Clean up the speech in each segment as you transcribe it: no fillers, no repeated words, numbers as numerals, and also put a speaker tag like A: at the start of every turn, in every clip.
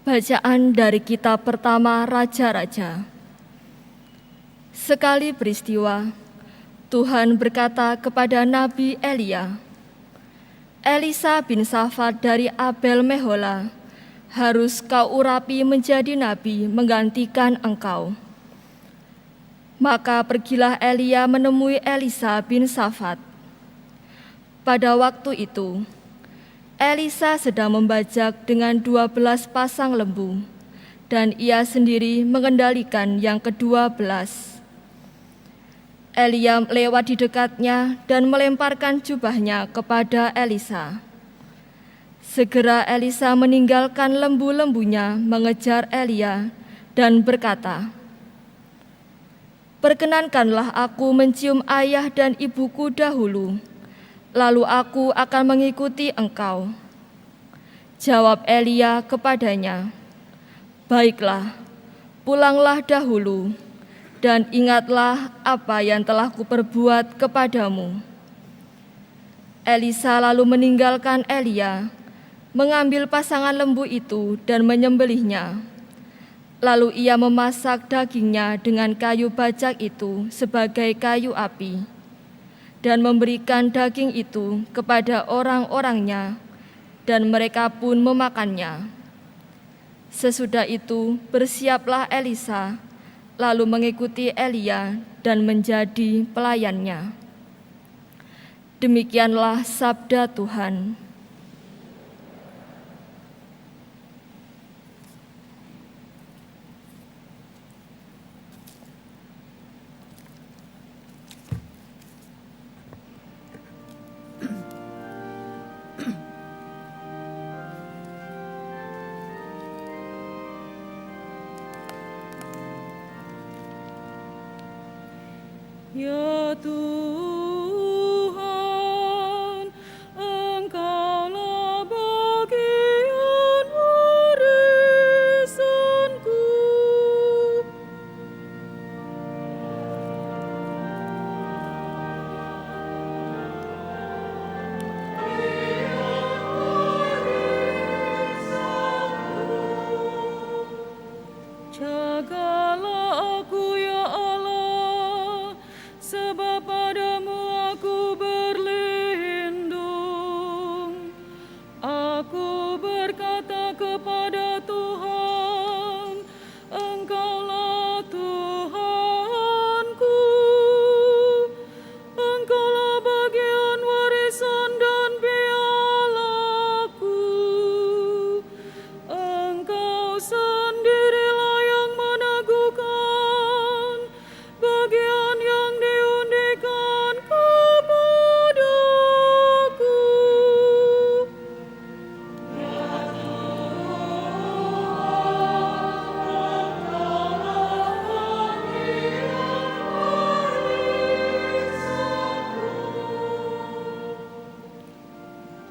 A: Bacaan dari kitab pertama Raja-Raja. Sekali peristiwa, Tuhan berkata kepada Nabi Elia, "Elisa bin Safat dari Abel Mehola harus kau urapi menjadi nabi menggantikan engkau." Maka pergilah Elia menemui Elisa bin Safat. Pada waktu itu, Elisa sedang membajak dengan 12 pasang lembu, dan ia sendiri mengendalikan yang ke-12. Elia lewat di dekatnya dan melemparkan jubahnya kepada Elisa. Segera Elisa meninggalkan lembu-lembunya mengejar Elia dan berkata, "Perkenankanlah aku mencium ayah dan ibuku dahulu, lalu aku akan mengikuti engkau." Jawab Elia kepadanya, "Baiklah, pulanglah dahulu, dan ingatlah apa yang telah kuperbuat kepadamu." Elisa lalu meninggalkan Elia, mengambil pasangan lembu itu dan menyembelihnya. Lalu ia memasak dagingnya dengan kayu bajak itu sebagai kayu api, dan memberikan daging itu kepada orang-orangnya, dan mereka pun memakannya. Sesudah itu bersiaplah Elisa, lalu mengikuti Elia dan menjadi pelayannya. Demikianlah sabda Tuhan.
B: Ya Tuhan, Engkaulah bagian warisanku. Jagalah aku ya Allah, sebab padamu aku berlindung. Aku berkata kepada Tuhan, Engkaulah Tuhanku. Engkaulah bagian warisan dan pialaku. Engkau sendirilah yang meneguhkan bagian yang diundikan kepadaku.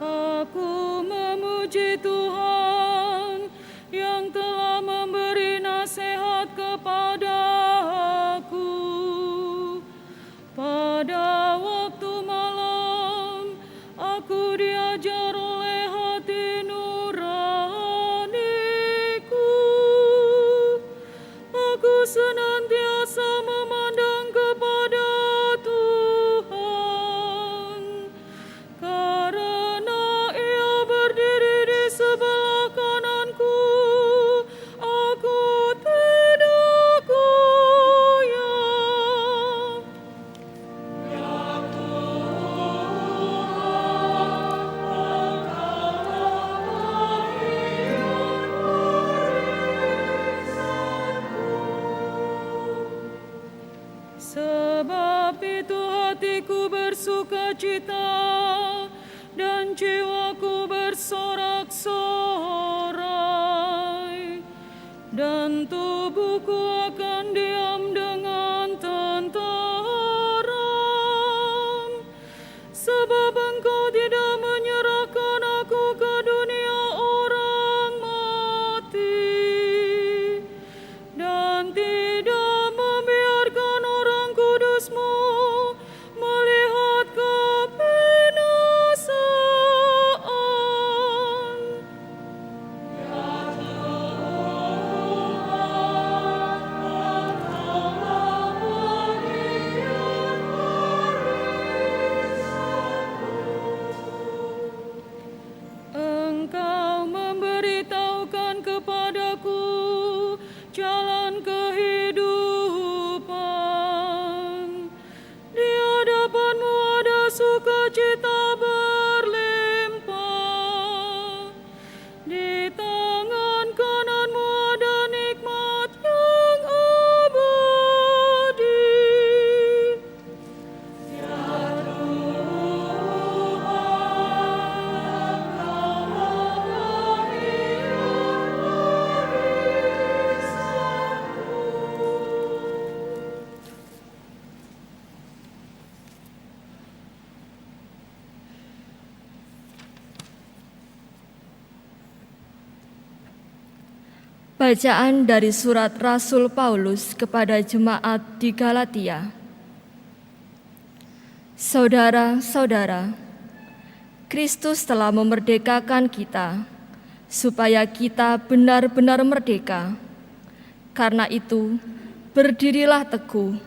B: Aku memuji Tuhan yang telah memberi nasihat kepada aku. Pada waktu malam, aku diajar oleh hati nuraniku. Aku senantiasa memandang kepada Tuhan, karena Ia berdiri di sebelah kananku. Aku tidak goyah. Sebab itu hatiku bersukacita dan jiwaku bersorak-sorai, dan tubuhku akan diam dengan tenteram. Sebab Engkau tidak menyerahkan aku ke dunia orang mati, dan tidak membiarkan orang kudus-Mu melihat kebinasaan. Ya Tuhan,
A: Bacaan dari surat Rasul Paulus kepada jemaat di Galatia. Saudara-saudara, Kristus telah memerdekakan kita, supaya kita benar-benar merdeka. Karena itu, berdirilah teguh,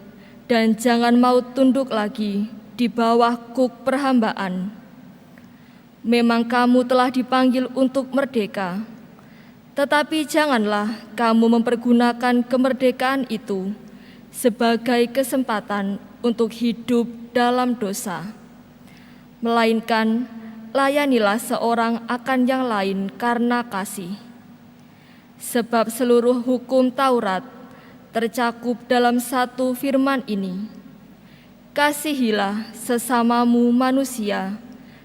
A: dan jangan mau tunduk lagi di bawah kuk perhambaan. Memang kamu telah dipanggil untuk merdeka, tetapi janganlah kamu mempergunakan kemerdekaan itu sebagai kesempatan untuk hidup dalam dosa. Melainkan, layanilah seorang akan yang lain karena kasih. Sebab seluruh hukum Taurat tercakup dalam satu firman ini: kasihilah sesamamu manusia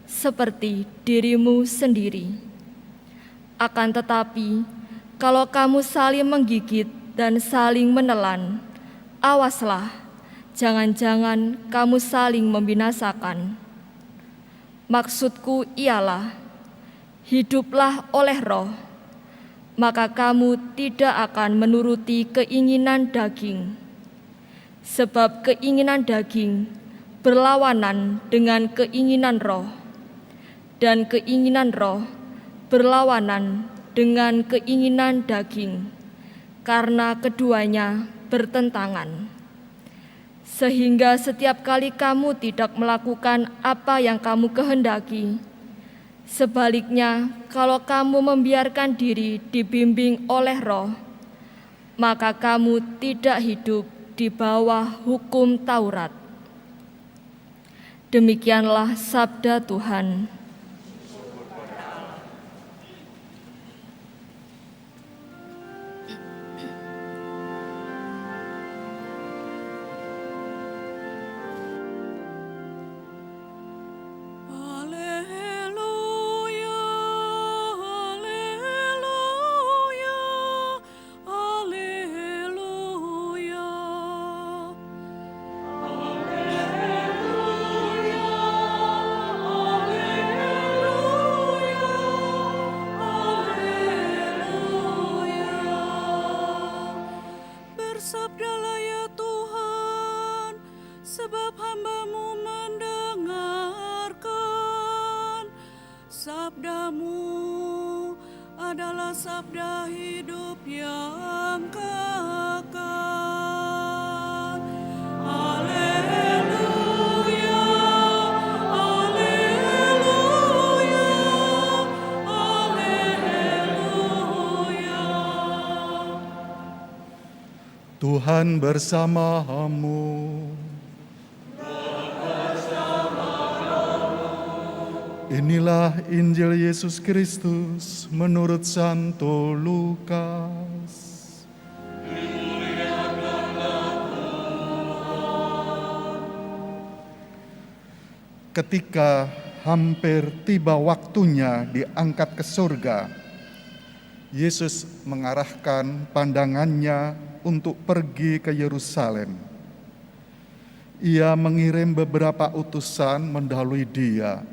A: seperti dirimu sendiri. Akan tetapi, kalau kamu saling menggigit dan saling menelan, awaslah, jangan-jangan kamu saling membinasakan. Maksudku ialah, hiduplah oleh Roh, maka kamu tidak akan menuruti keinginan daging. Sebab keinginan daging berlawanan dengan keinginan Roh, dan keinginan Roh berlawanan dengan keinginan daging, karena keduanya bertentangan. Sehingga setiap kali kamu tidak melakukan apa yang kamu kehendaki. Sebaliknya, kalau kamu membiarkan diri dibimbing oleh Roh, maka kamu tidak hidup di bawah hukum Taurat. Demikianlah sabda Tuhan.
B: Bersabdalah ya Tuhan, sebab hamba-Mu mendengarkan. Sabda-Mu adalah sabda hidup yang kekal. Haleluya, haleluya, haleluya.
C: Tuhan bersamamu. Inilah Injil Yesus Kristus menurut Santo Lukas. Ketika hampir tiba waktunya diangkat ke surga, Yesus mengarahkan pandangannya untuk pergi ke Yerusalem. Ia mengirim beberapa utusan mendahului Dia.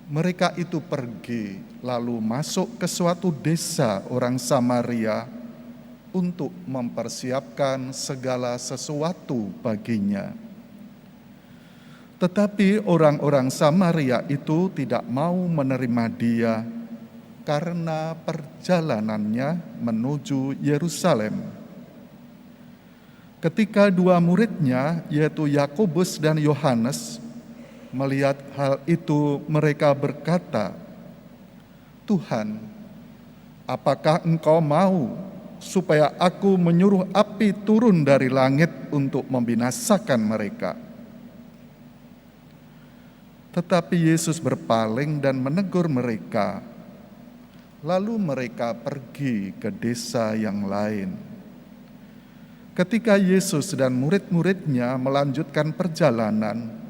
C: Mereka itu pergi lalu masuk ke suatu desa orang Samaria untuk mempersiapkan segala sesuatu baginya. Tetapi orang-orang Samaria itu tidak mau menerima Dia karena perjalanannya menuju Yerusalem. Ketika dua muridnya, yaitu Yakobus dan Yohanes, melihat hal itu, mereka berkata, "Tuhan, apakah Engkau mau supaya aku menyuruh api turun dari langit untuk membinasakan mereka?" Tetapi Yesus berpaling dan menegur mereka. Lalu mereka pergi ke desa yang lain. Ketika Yesus dan murid-muridnya melanjutkan perjalanan,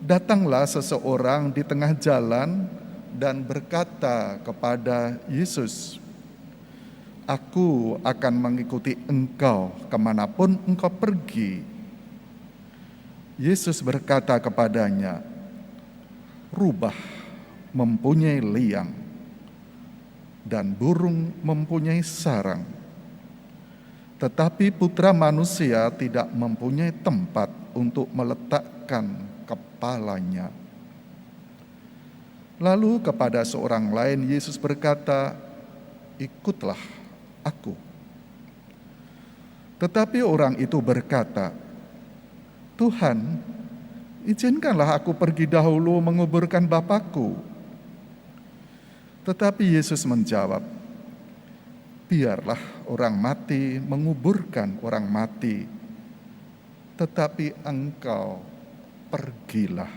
C: datanglah seseorang di tengah jalan dan berkata kepada Yesus, "Aku akan mengikuti Engkau kemanapun Engkau pergi." Yesus berkata kepadanya, "Rubah mempunyai liang, dan burung mempunyai sarang, tetapi Putra Manusia tidak mempunyai tempat untuk meletakkan kepalanya." Lalu kepada seorang lain Yesus berkata, "Ikutlah aku." Tetapi orang itu berkata, "Tuhan, izinkanlah aku pergi dahulu menguburkan Bapakku." Tetapi Yesus menjawab, "Biarlah orang mati menguburkan orang mati, tetapi engkau pergilah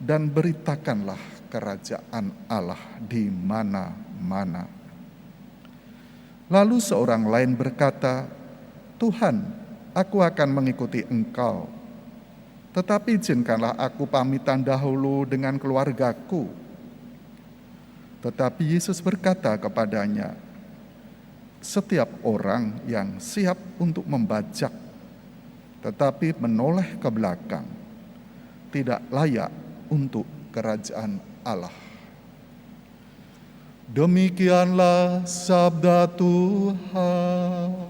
C: dan beritakanlah kerajaan Allah di mana-mana." Lalu seorang lain berkata, "Tuhan, aku akan mengikuti Engkau, tetapi izinkanlah aku pamitan dahulu dengan keluargaku." Tetapi Yesus berkata kepadanya, "Setiap orang yang siap untuk membajak, tetapi menoleh ke belakang, tidak layak untuk kerajaan Allah." Demikianlah sabda Tuhan.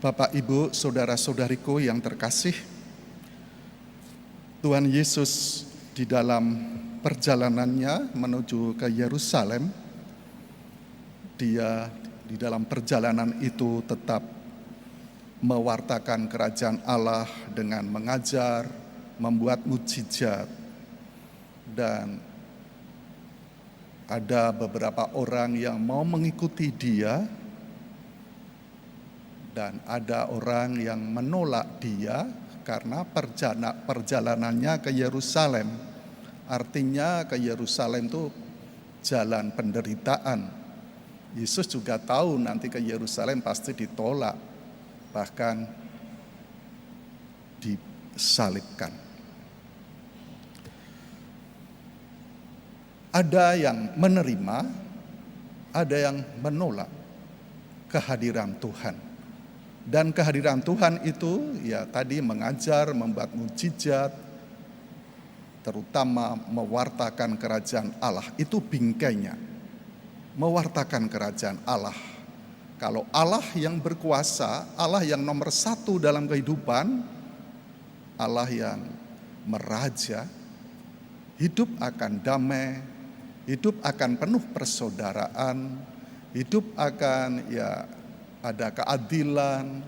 C: Bapak, Ibu, saudara-saudariku yang terkasih, Tuhan Yesus di dalam perjalanannya menuju ke Yerusalem, Dia di dalam perjalanan itu tetap mewartakan kerajaan Allah dengan mengajar, membuat mukjizat, dan ada beberapa orang yang mau mengikuti Dia, dan ada orang yang menolak Dia karena perjalanannya ke Yerusalem. Artinya ke Yerusalem itu jalan penderitaan. Yesus juga tahu nanti ke Yerusalem pasti ditolak, bahkan disalibkan. Ada yang menerima, ada yang menolak kehadiran Tuhan. Dan kehadiran Tuhan itu ya tadi mengajar, membuat mukjizat, terutama mewartakan kerajaan Allah. Itu bingkainya, mewartakan kerajaan Allah. Kalau Allah yang berkuasa, Allah yang nomor satu dalam kehidupan, Allah yang meraja, hidup akan damai, hidup akan penuh persaudaraan, hidup akan ada keadilan,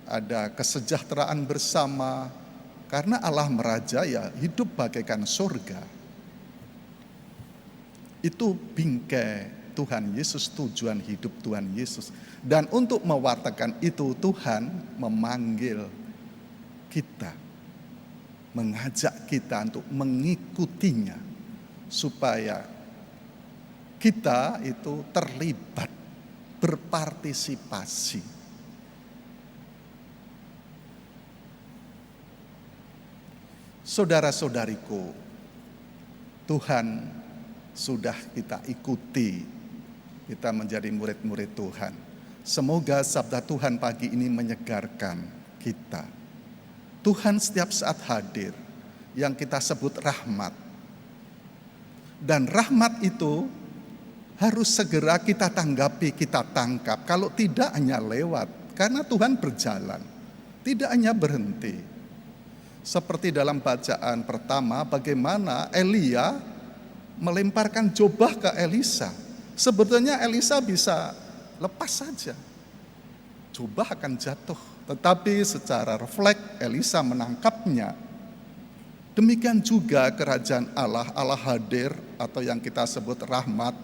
C: ada kesejahteraan bersama. Karena Allah meraja, ya hidup bagaikan surga. Itu bingkai Tuhan Yesus, tujuan hidup Tuhan Yesus. Dan untuk mewartakan itu Tuhan memanggil kita, mengajak kita untuk mengikutinya, supaya kita itu terlibat, berpartisipasi. Saudara-saudariku, Tuhan sudah kita ikuti, kita menjadi murid-murid Tuhan. Semoga sabda Tuhan pagi ini menyegarkan kita. Tuhan setiap saat hadir, yang kita sebut rahmat. Dan rahmat itu harus segera kita tanggapi, kita tangkap. Kalau tidak hanya lewat, karena Tuhan berjalan, tidak hanya berhenti. Seperti dalam bacaan pertama, bagaimana Elia melemparkan jubah ke Elisa. Sebetulnya Elisa bisa lepas saja, jubah akan jatuh. Tetapi secara refleks Elisa menangkapnya. Demikian juga kerajaan Allah, Allah hadir atau yang kita sebut rahmat,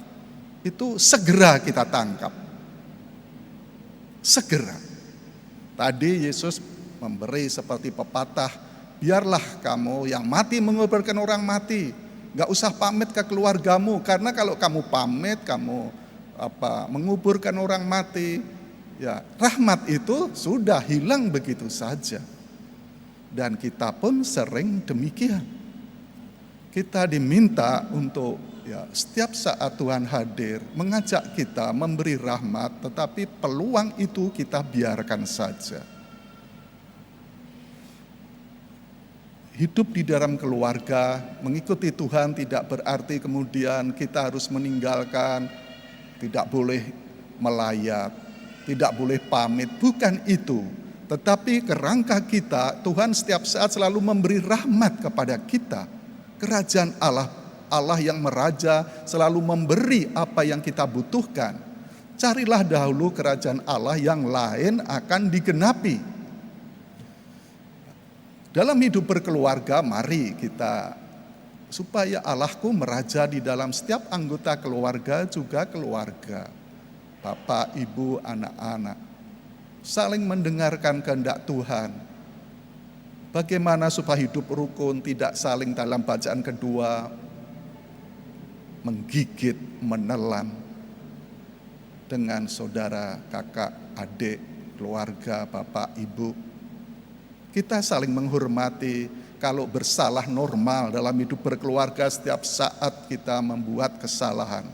C: itu segera kita tangkap. Segera. Tadi Yesus memberi seperti pepatah, biarlah kamu yang mati menguburkan orang mati. Gak usah pamit ke keluargamu, karena kalau kamu pamit, kamu menguburkan orang mati, ya rahmat itu sudah hilang begitu saja. Dan kita pun sering demikian. Kita diminta untuk Ya, setiap saat Tuhan hadir, mengajak kita memberi rahmat, tetapi peluang itu kita biarkan saja. Hidup di dalam keluarga, mengikuti Tuhan tidak berarti kemudian kita harus meninggalkan, tidak boleh melayat, tidak boleh pamit, bukan itu. Tetapi kerangka kita, Tuhan setiap saat selalu memberi rahmat kepada kita. Kerajaan Allah yang meraja selalu memberi apa yang kita butuhkan. Carilah dahulu kerajaan Allah, yang lain akan digenapi. Dalam hidup berkeluarga, mari kita supaya Allahku meraja di dalam setiap anggota keluarga, juga keluarga. Bapak, ibu, anak-anak saling mendengarkan kehendak Tuhan. Bagaimana supaya hidup rukun, tidak saling dalam bacaan kedua menggigit, menelan dengan saudara, kakak, adik, keluarga, bapak, ibu. Kita saling menghormati. Kalau bersalah normal dalam hidup berkeluarga, setiap saat kita membuat kesalahan,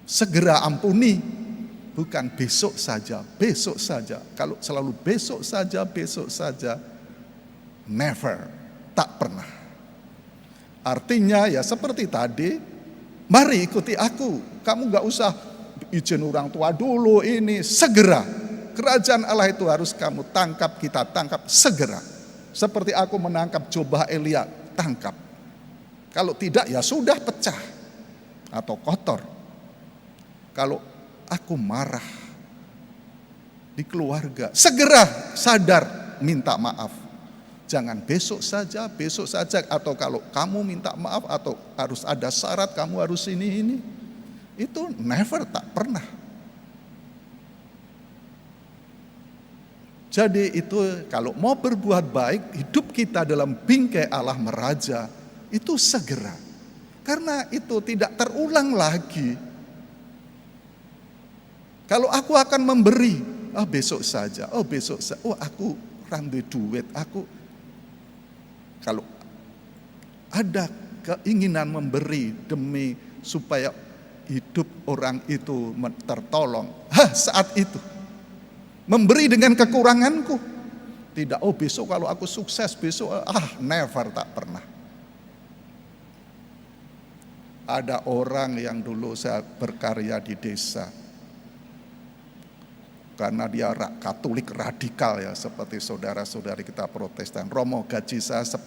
C: segera ampuni, bukan besok saja, besok saja. Kalau selalu besok saja, never, tak pernah. Artinya ya seperti tadi, mari ikuti aku, kamu gak usah izin orang tua dulu, ini segera. Kerajaan Allah itu harus kamu tangkap, kita tangkap segera. Seperti aku menangkap jubah Elia, tangkap. Kalau tidak ya sudah pecah atau kotor. Kalau aku marah di keluarga, segera sadar minta maaf. Jangan besok saja, atau kalau kamu minta maaf atau harus ada syarat kamu harus ini. Itu never, tak pernah. Jadi itu kalau mau berbuat baik, hidup kita dalam bingkai Allah meraja, itu segera. Karena itu tidak terulang lagi. Kalau aku akan memberi, besok saja, aku rambe duit, kalau ada keinginan memberi demi supaya hidup orang itu tertolong, saat itu memberi dengan kekuranganku. Tidak, besok kalau aku sukses, besok, never, tak pernah. Ada orang yang dulu saya berkarya di desa, karena dia Katolik radikal ya, seperti saudara-saudari kita Protestan. Romo, gaji saya 10%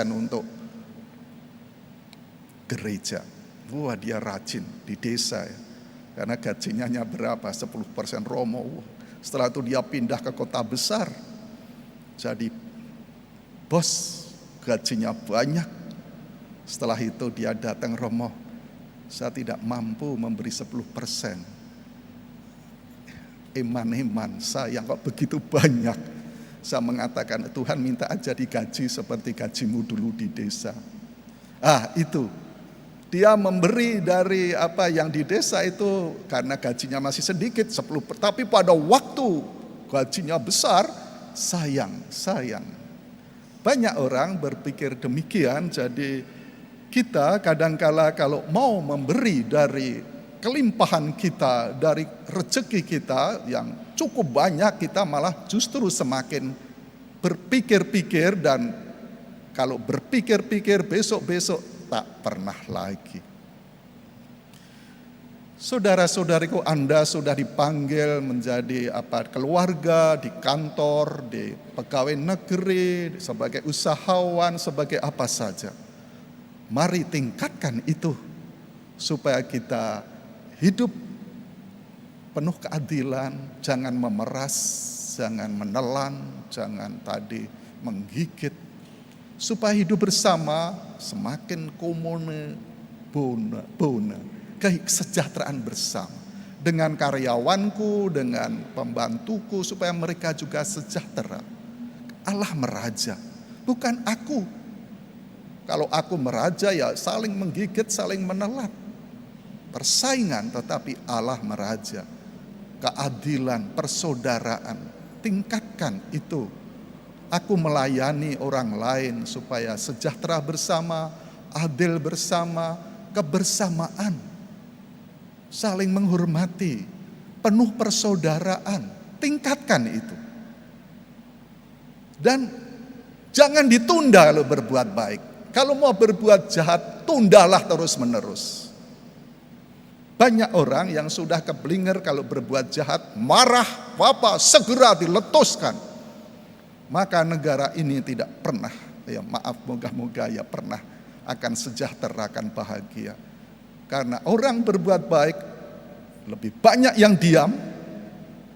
C: untuk gereja. Wah, dia rajin di desa ya. Karena gajinya hanya berapa? 10% Romo. Setelah itu dia pindah ke kota besar. Jadi bos, gajinya banyak. Setelah itu dia datang, Romo, saya tidak mampu memberi 10%. Iman saya kok begitu banyak. Saya mengatakan, Tuhan minta aja digaji seperti gajimu dulu di desa. Itu dia memberi dari apa yang di desa itu, karena gajinya masih sedikit 10%, tapi pada waktu gajinya besar, sayang. Banyak orang berpikir demikian. Jadi kita kadangkala kalau mau memberi dari kelimpahan kita, dari rezeki kita yang cukup banyak, kita malah justru semakin berpikir-pikir, dan kalau berpikir-pikir besok-besok tak pernah lagi. Saudara-saudariku, Anda sudah dipanggil menjadi keluarga, di kantor, di pegawai negeri, sebagai usahawan, sebagai apa saja. Mari tingkatkan itu supaya kita hidup penuh keadilan, jangan memeras, jangan menelan, jangan menggigit. Supaya hidup bersama semakin komune bona, kesejahteraan bersama. Dengan karyawanku, dengan pembantuku, supaya mereka juga sejahtera. Allah meraja, bukan aku. Kalau aku meraja ya saling menggigit, saling menelan. Persaingan, tetapi Allah meraja. Keadilan, persaudaraan, tingkatkan itu. Aku melayani orang lain supaya sejahtera bersama, adil bersama, kebersamaan, saling menghormati, penuh persaudaraan. Tingkatkan itu. Dan jangan ditunda kalau berbuat baik. Kalau mau berbuat jahat, tundalah terus-menerus. Banyak orang yang sudah keblinger kalau berbuat jahat, marah, segera diletuskan. Maka negara ini tidak pernah, ya maaf, moga-moga ya pernah akan sejahtera, akan bahagia. Karena orang berbuat baik, lebih banyak yang diam,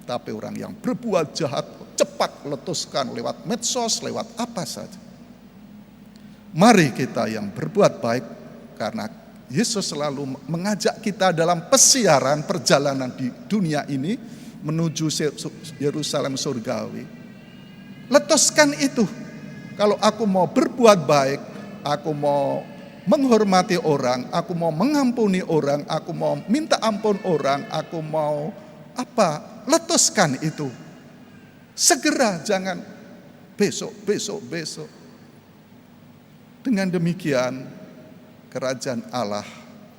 C: tapi orang yang berbuat jahat cepat letuskan lewat medsos, lewat apa saja. Mari kita yang berbuat baik, karena Yesus selalu mengajak kita dalam pesiaran perjalanan di dunia ini menuju Yerusalem surgawi. Letuskan itu. Kalau aku mau berbuat baik, aku mau menghormati orang, aku mau mengampuni orang, aku mau minta ampun orang, aku mau letuskan itu. Segera, jangan besok. Dengan demikian, kerajaan Allah,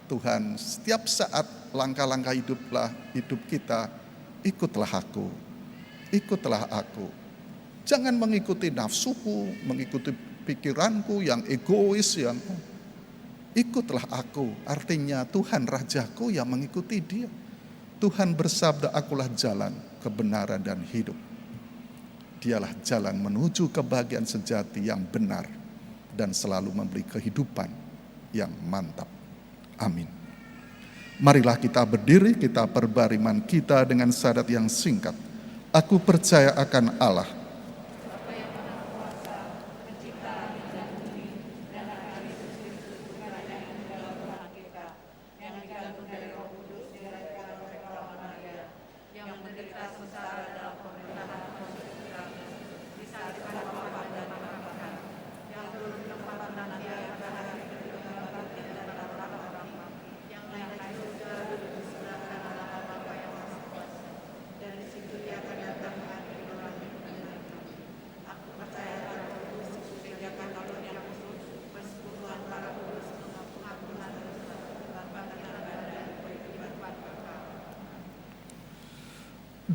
C: Tuhan, setiap saat langkah-langkah hidup kita, ikutlah aku. Jangan mengikuti nafsuku, mengikuti pikiranku yang egois, yang ikutlah aku. Artinya Tuhan Rajaku yang mengikuti dia. Tuhan bersabda, akulah jalan, kebenaran dan hidup. Dialah jalan menuju kebahagiaan sejati yang benar dan selalu memberi kehidupan yang mantap. Amin. Marilah kita berdiri, kita perbarui iman kita dengan syahadat yang singkat. Aku percaya akan Allah,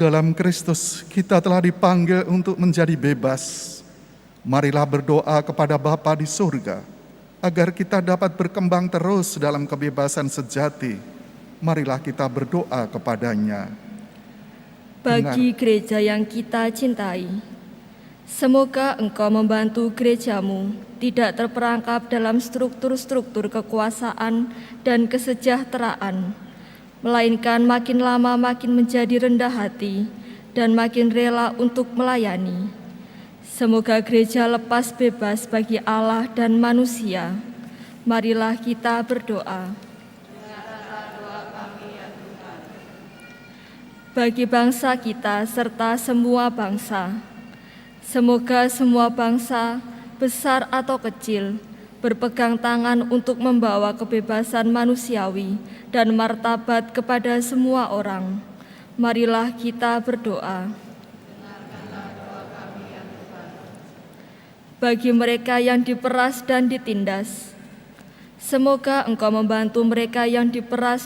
C: dalam Kristus kita telah dipanggil untuk menjadi bebas. Marilah berdoa kepada Bapa di surga, agar kita dapat berkembang terus dalam kebebasan sejati. Marilah kita berdoa kepadanya.
A: Bagi gereja yang kita cintai, semoga Engkau membantu gerejamu tidak terperangkap dalam struktur-struktur kekuasaan dan kesejahteraan, melainkan makin lama makin menjadi rendah hati dan makin rela untuk melayani. Semoga gereja lepas bebas bagi Allah dan manusia. Marilah kita berdoa. Bagi bangsa kita serta semua bangsa, semoga semua bangsa, besar atau kecil, berpegang tangan untuk membawa kebebasan manusiawi dan martabat kepada semua orang. Marilah kita berdoa. Bagi mereka yang diperas dan ditindas, semoga Engkau membantu mereka yang diperas